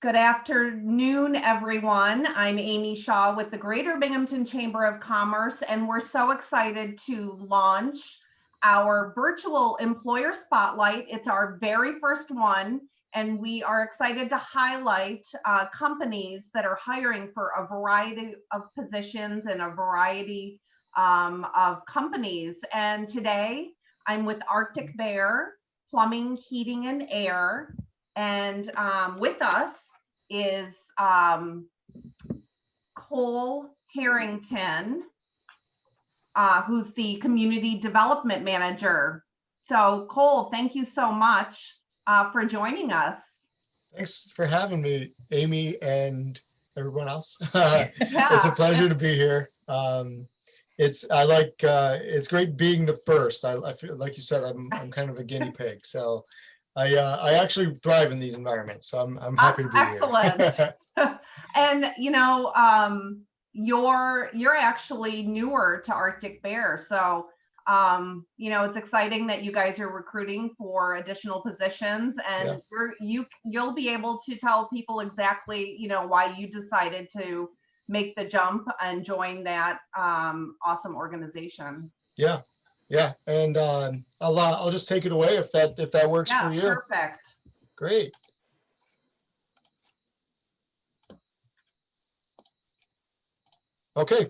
Good afternoon, everyone. I'm Amy Shaw with the Greater Binghamton Chamber of Commerce, and we're so excited to launch our virtual employer spotlight. It's our very first one, and we are excited to highlight companies that are hiring for a variety of positions and a variety of companies. And today I'm with Arctic Bear Plumbing, Heating, and Air. And with us is Cole Harrington, who's the Community Development Manager. So Cole, thank you so much for joining us. Thanks for having me, Amy, and everyone else. It's a pleasure to be here. It's great being the first. I feel like you said, I'm kind of a guinea pig, so I actually thrive in these environments. So I'm happy to be here. And you're actually newer to Arctic Bear, so it's exciting that you guys are recruiting for additional positions, and you'll be able to tell people exactly why you decided to make the jump and join that awesome organization. Yeah, and I'll just take it away if that works for you. Perfect. Great. Okay,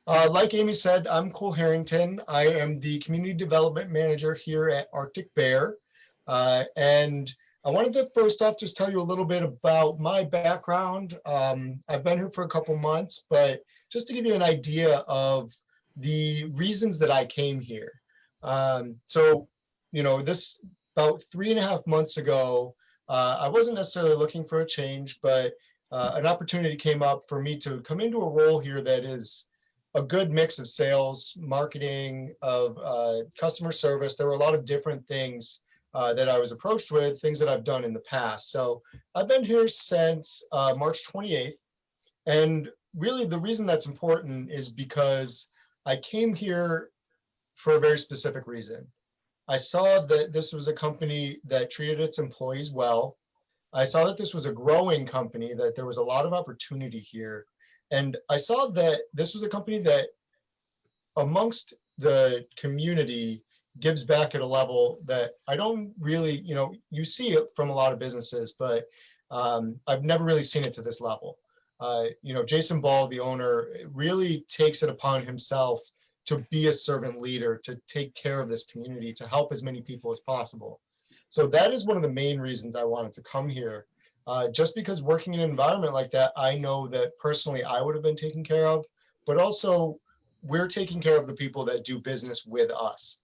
like Amy said, I'm Cole Harrington. I am the Community Development Manager here at Arctic Bear. And I wanted to first off just tell you a little bit about my background. I've been here for a couple months, but just to give you an idea of the reasons that I came here. This about 3.5 months ago, I wasn't necessarily looking for a change, but an opportunity came up for me to come into a role here that is a good mix of sales, marketing, of customer service. There were a lot of different things that I was approached with, things that I've done in the past. So I've been here since March 28th. And really the reason that's important is because I came here for a very specific reason. I saw that this was a company that treated its employees well. I saw that this was a growing company, that there was a lot of opportunity here. And I saw that this was a company that amongst the community gives back at a level that I don't really, you see it from a lot of businesses, but I've never really seen it to this level. Jason Ball, the owner, really takes it upon himself to be a servant leader, to take care of this community, to help as many people as possible. So that is one of the main reasons I wanted to come here. Just because working in an environment like that, I know that personally I would have been taken care of, but also we're taking care of the people that do business with us.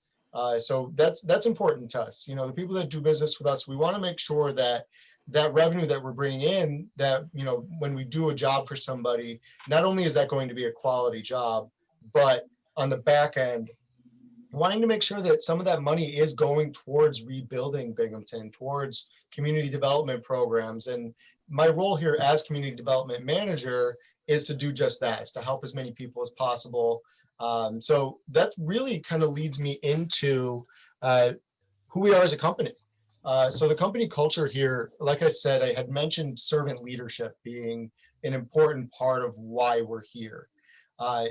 So that's important to us. The people that do business with us, we want to make sure that that revenue that we're bringing in, that, when we do a job for somebody, not only is that going to be a quality job, but on the back end, wanting to make sure that some of that money is going towards rebuilding Binghamton, towards community development programs. And my role here as community development manager is to do just that, is to help as many people as possible. So that really kind of leads me into who we are as a company. So the company culture here, like I said, I had mentioned servant leadership being an important part of why we're here.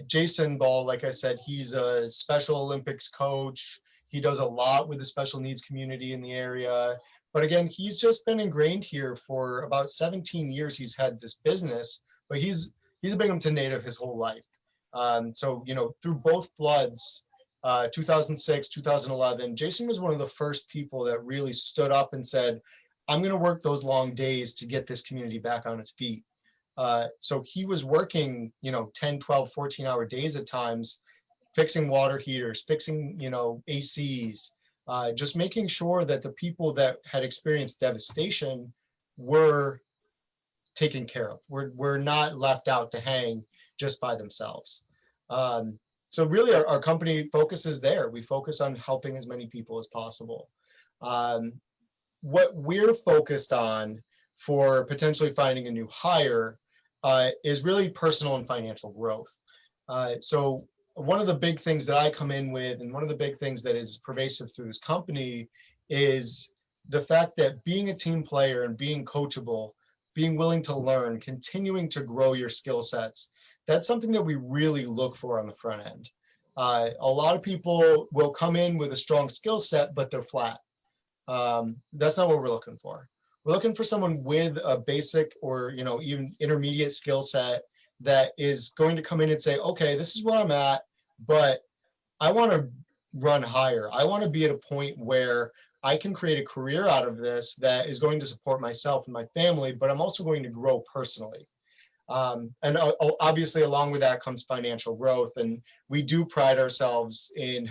Jason Ball, like I said, he's a Special Olympics coach. He does a lot with the special needs community in the area. But again, he's just been ingrained here for about 17 years. He's had this business, but he's a Binghamton native his whole life. So, through both floods, 2006, 2011, Jason was one of the first people that really stood up and said, I'm going to work those long days to get this community back on its feet. So he was working, 10, 12, 14-hour days at times, fixing water heaters, fixing, ACs, just making sure that the people that had experienced devastation were taken care of. We're not left out to hang just by themselves. So really our company focuses there. We focus on helping as many people as possible. What we're focused on for potentially finding a new hire is really personal and financial growth. So one of the big things that I come in with, and one of the big things that is pervasive through this company, is the fact that being a team player and being coachable, being willing to learn, continuing to grow your skill sets. That's something that we really look for on the front end. A lot of people will come in with a strong skill set, but they're flat. That's not what we're looking for. We're looking for someone with a basic or, even intermediate skill set that is going to come in and say, okay, this is where I'm at, but I want to run higher. I want to be at a point where I can create a career out of this that is going to support myself and my family, but I'm also going to grow personally. And obviously, along with that comes financial growth. And we do pride ourselves in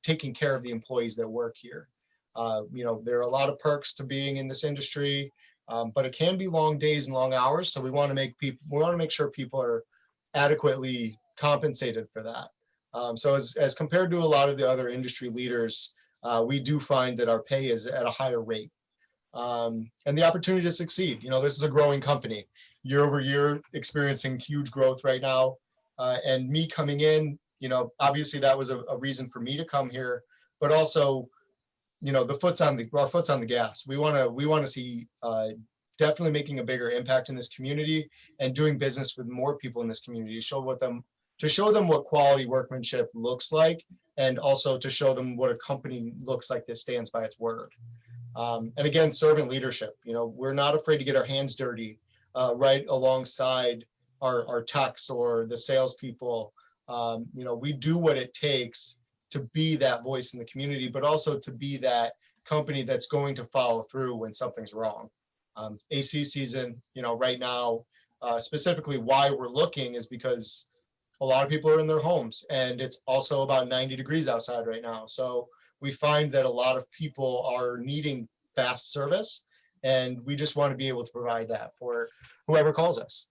taking care of the employees that work here. There are a lot of perks to being in this industry, but it can be long days and long hours. So we want to make sure people are adequately compensated for that. So as compared to a lot of the other industry leaders, we do find that our pay is at a higher rate. And the opportunity to succeed. This is a growing company, year over year, experiencing huge growth right now. And me coming in, obviously that was a reason for me to come here, but also, our foot's on the gas. We want to see definitely making a bigger impact in this community and doing business with more people in this community to show them what quality workmanship looks like, and also to show them what a company looks like that stands by its word. And again, servant leadership. We're not afraid to get our hands dirty right alongside our techs or the salespeople. We do what it takes to be that voice in the community, but also to be that company that's going to follow through when something's wrong. AC season, right now, specifically why we're looking is because a lot of people are in their homes, and it's also about 90 degrees outside right now. So we find that a lot of people are needing fast service, and we just want to be able to provide that for whoever calls us.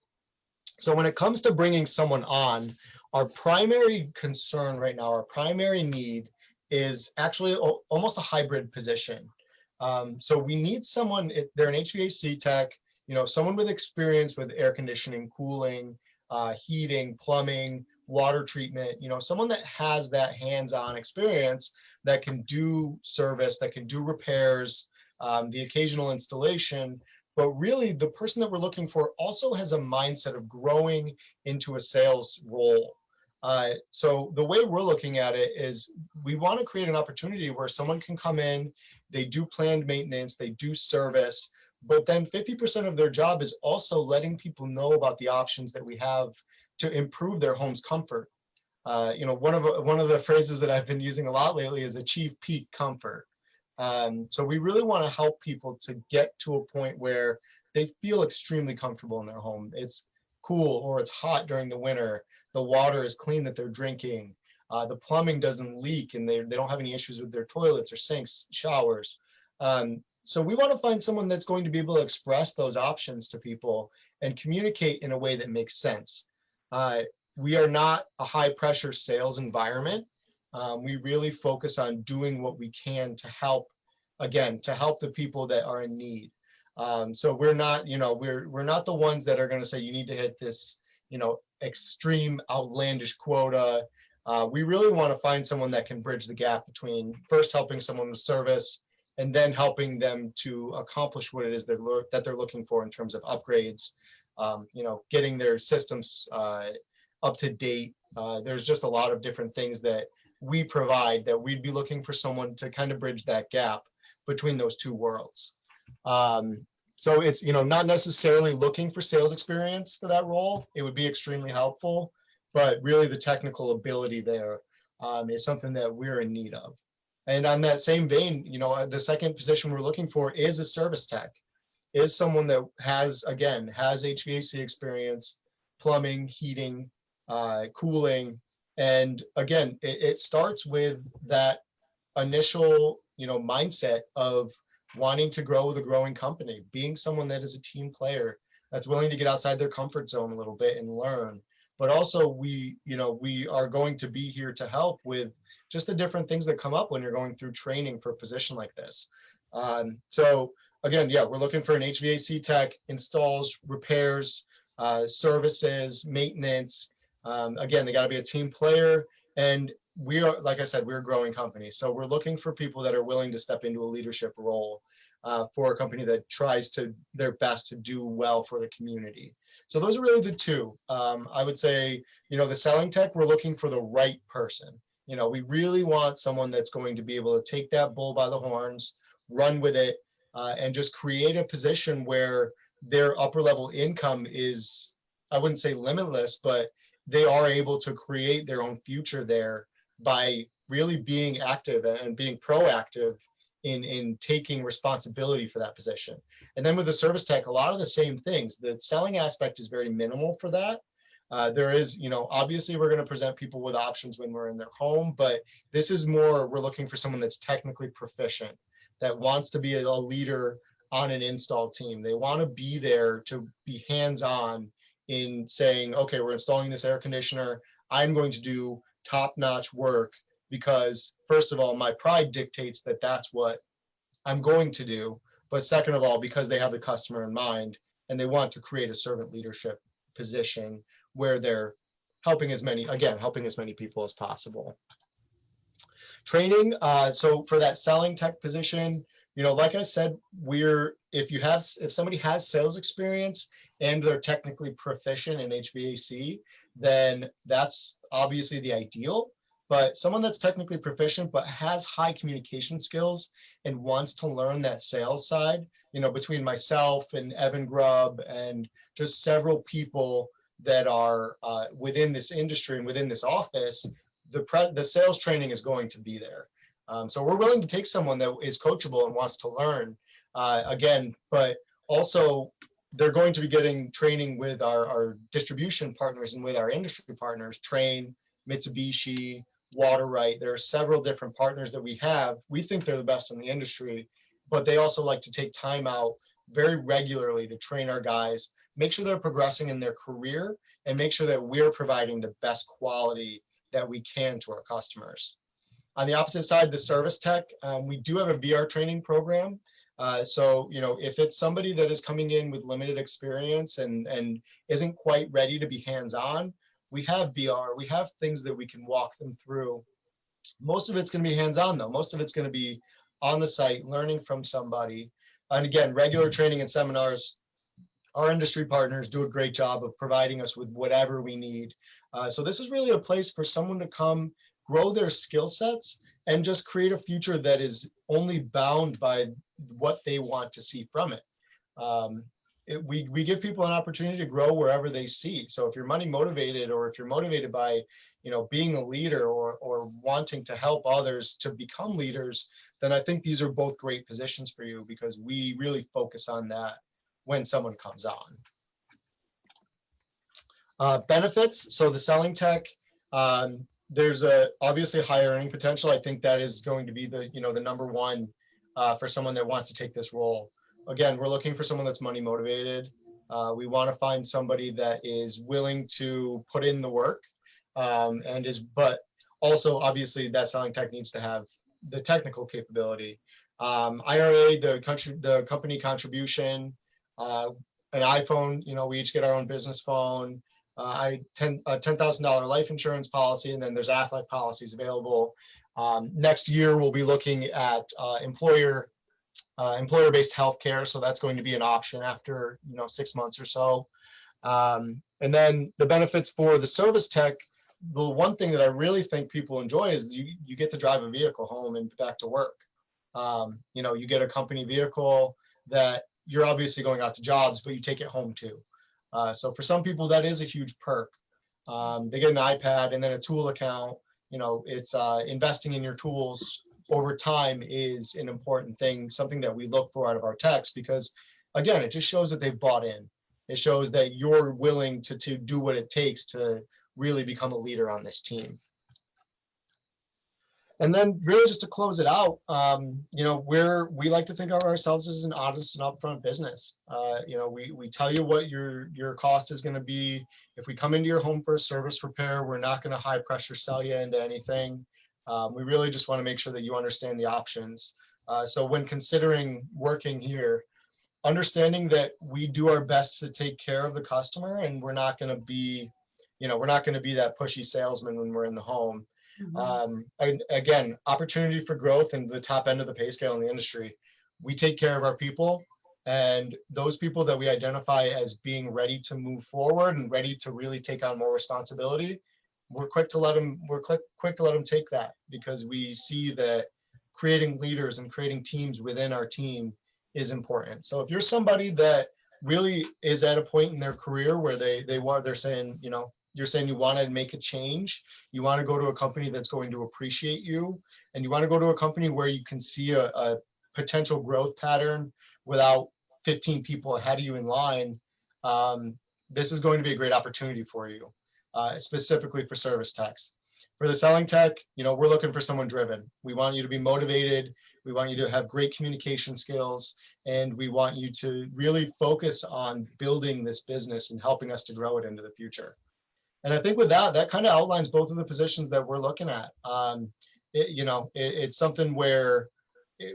So when it comes to bringing someone on, our primary concern right now, our primary need is actually almost a hybrid position. So we need someone, they're an HVAC tech, someone with experience with air conditioning, cooling, heating, plumbing, water treatment, someone that has that hands-on experience that can do service, that can do repairs, the occasional installation. But really, the person that we're looking for also has a mindset of growing into a sales role. So the way we're looking at it is we want to create an opportunity where someone can come in, they do planned maintenance, they do service, but then 50% of their job is also letting people know about the options that we have to improve their home's comfort. One of the phrases that I've been using a lot lately is achieve peak comfort. So we really want to help people to get to a point where they feel extremely comfortable in their home. It's cool or it's hot during the winter. The water is clean that they're drinking. The plumbing doesn't leak, and they don't have any issues with their toilets or sinks, showers. So we want to find someone that's going to be able to express those options to people and communicate in a way that makes sense. We are not a high pressure sales environment. We really focus on doing what we can to help the people that are in need. So we're not, we're not the ones that are going to say you need to hit this, extreme outlandish quota. We really want to find someone that can bridge the gap between first helping someone with service and then helping them to accomplish what it is that they're looking for in terms of upgrades, getting their systems up to date. There's just a lot of different things that we provide that we'd be looking for someone to kind of bridge that gap between those two worlds. So it's, not necessarily looking for sales experience for that role. It would be extremely helpful, but really the technical ability there is something that we're in need of. And on that same vein, the second position we're looking for is a service tech, is someone that has HVAC experience, plumbing, heating, cooling. And again, it starts with that initial, mindset of wanting to grow with a growing company, being someone that is a team player, that's willing to get outside their comfort zone a little bit and learn. But also we are going to be here to help with just the different things that come up when you're going through training for a position like this. So again, we're looking for an HVAC tech, installs, repairs, services, maintenance. Again, they got to be a team player, and we are, like I said, we're a growing company. So we're looking for people that are willing to step into a leadership role. for a company that tries to their best to do well for the community. So those are really the two. I would say, the selling tech, we're looking for the right person. We really want someone that's going to be able to take that bull by the horns, run with it, and just create a position where their upper level income is, I wouldn't say limitless, but they are able to create their own future there by really being active and being proactive in taking responsibility for that position. And then with the service tech, a lot of the same things. The selling aspect is very minimal for that. There is, obviously we're going to present people with options when we're in their home, but this is more, we're looking for someone that's technically proficient, that wants to be a leader on an install team. They want to be there to be hands-on in saying, okay, we're installing this air conditioner. I'm going to do top-notch work because, first of all, my pride dictates that that's what I'm going to do. But second of all, because they have the customer in mind and they want to create a servant leadership position where they're helping as many people as possible. Training, so for that selling tech position, like I said, if somebody has sales experience and they're technically proficient in HVAC, then that's obviously the ideal. But someone that's technically proficient but has high communication skills and wants to learn that sales side, between myself and Evan Grubb and just several people that are within this industry and within this office, the sales training is going to be there. So we're willing to take someone that is coachable and wants to learn again, but also they're going to be getting training with our distribution partners and with our industry partners, Trane, Mitsubishi, Water-Right. There are several different partners that we have. We think they're the best in the industry, but they also like to take time out very regularly to train our guys, make sure they're progressing in their career, and make sure that we're providing the best quality that we can to our customers. On the opposite side, the service tech, we do have a VR training program. So, if it's somebody that is coming in with limited experience and isn't quite ready to be hands-on, we have VR, we have things that we can walk them through. Most of it's going to be hands-on though. Most of it's going to be on the site, learning from somebody. And again, regular training and seminars, our industry partners do a great job of providing us with whatever we need. So this is really a place for someone to come, grow their skill sets, and just create a future that is only bound by what they want to see from it. We give people an opportunity to grow wherever they see. So if you're money motivated, or if you're motivated by, being a leader or wanting to help others to become leaders, then I think these are both great positions for you, because we really focus on that when someone comes on. Benefits, so the selling tech, there's obviously high earning potential. I think that is going to be the number one for someone that wants to take this role. Again, we're looking for someone that's money motivated. We want to find somebody that is willing to put in the work, but also obviously that selling tech needs to have the technical capability. IRA, the company contribution, an iPhone, we each get our own business phone, a $10,000 life insurance policy, and then there's Aflac policies available. Next year, we'll be looking at employer-based health care, so that's going to be an option after 6 months or so. And then the benefits for the service tech, the one thing that I really think people enjoy is you get to drive a vehicle home and back to work. You get a company vehicle that you're obviously going out to jobs, but you take it home too. So for some people, that is a huge perk. They get an iPad and then a tool account. It's investing in your tools over time is an important thing, something that we look for out of our techs, because again, it just shows that they've bought in. It shows that you're willing to do what it takes to really become a leader on this team. And then really just to close it out, we like to think of ourselves as an honest and upfront business. We tell you what your cost is going to be. If we come into your home for a service repair, we're not going to high pressure sell you into anything. We really just want to make sure that you understand the options. So when considering working here, understanding that we do our best to take care of the customer, and we're not going to be that pushy salesman when we're in the home. And again, opportunity for growth and the top end of the pay scale in the industry. we take care of our people, and those people that we identify as being ready to move forward and ready to really take on more responsibility, we're quick to let them take that, because we see that creating leaders and creating teams within our team is important. So if you're somebody that really is at a point in their career where they're saying, you're saying you want to make a change, you want to go to a company that's going to appreciate you, and you want to go to a company where you can see a potential growth pattern without 15 people ahead of you in line, this is going to be a great opportunity for you, specifically for service techs. For the selling tech, we're looking for someone driven. We want you to be motivated. We want you to have great communication skills, and we want you to really focus on building this business and helping us to grow it into the future. And I think with that kind of outlines both of the positions that we're looking at. It's something where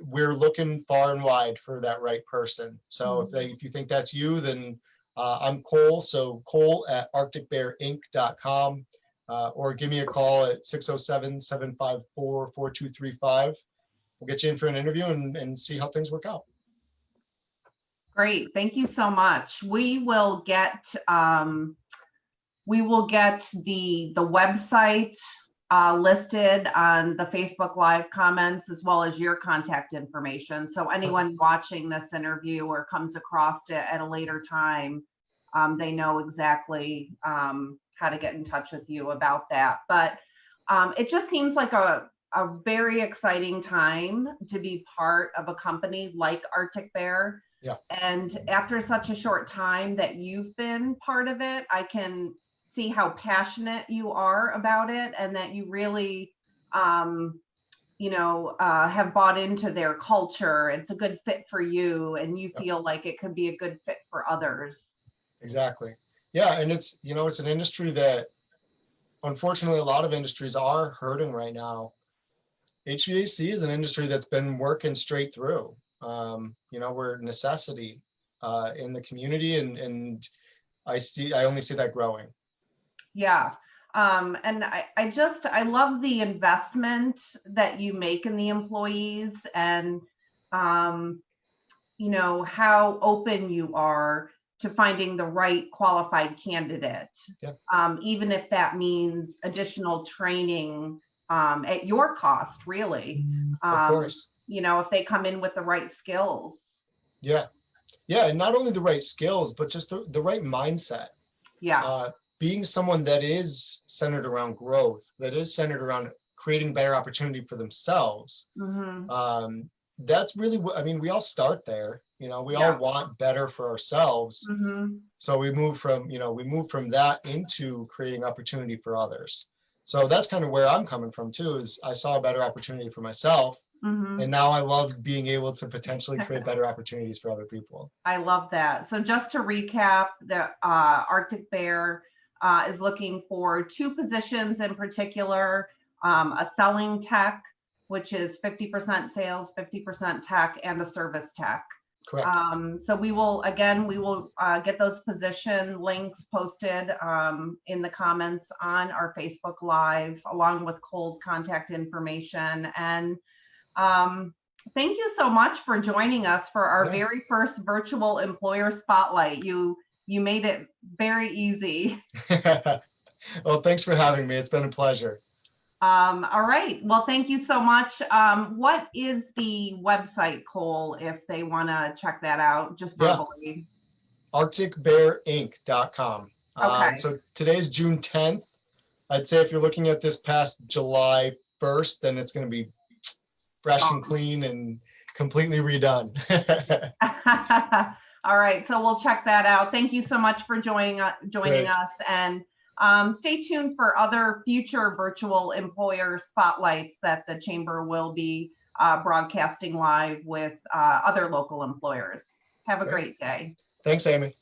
we're looking far and wide for that right person. So if you think that's you, then I'm Cole. So Cole at arcticbearinc.com, or give me a call at 607-754-4235. We'll get you in for an interview and see how things work out. Great. Thank you so much. We will get the website listed on the Facebook Live comments, as well as your contact information. So anyone watching this interview or comes across it at a later time, they know exactly how to get in touch with you about that. But it just seems like a very exciting time to be part of a company like Arctic Bear. Yeah. And after such a short time that you've been part of it, I can see how passionate you are about it, and that you really, have bought into their culture. It's a good fit for you, and you feel like it could be a good fit for others. Exactly. Yeah. And it's an industry that, unfortunately, a lot of industries are hurting right now. HVAC is an industry that's been working straight through. We're a necessity in the community, and I only see that growing. Yeah. And I love the investment that you make in the employees, and, how open you are to finding the right qualified candidate. Yeah. Even if that means additional training at your cost, really. Of course. If they come in with the right skills. Yeah. Yeah. And not only the right skills, but just the right mindset. Yeah. Being someone that is centered around growth, that is centered around creating better opportunity for themselves. Mm-hmm. That's really what, we all start there. We all want better for ourselves. Mm-hmm. So we move from that into creating opportunity for others. So that's kind of where I'm coming from too, is I saw a better opportunity for myself. Mm-hmm. And now I love being able to potentially create better opportunities for other people. I love that. So just to recap, the Arctic Bear is looking for two positions in particular, a selling tech, which is 50% sales, 50% tech, and a service tech. Correct. So we will get those position links posted in the comments on our Facebook Live, along with Cole's contact information. And thank you so much for joining us for our very first virtual employer spotlight. You made it very easy. Well, thanks for having me. It's been a pleasure. All right. Well, thank you so much. What is the website, Cole, if they want to check that out just verbally? arcticbearinc.com. Okay. So today's June 10th. I'd say if you're looking at this past July 1st, then it's going to be fresh and clean and completely redone. All right. So we'll check that out. Thank you so much for joining us. And stay tuned for other future virtual employer spotlights that the Chamber will be broadcasting live with other local employers. Have a great day. Thanks, Amy.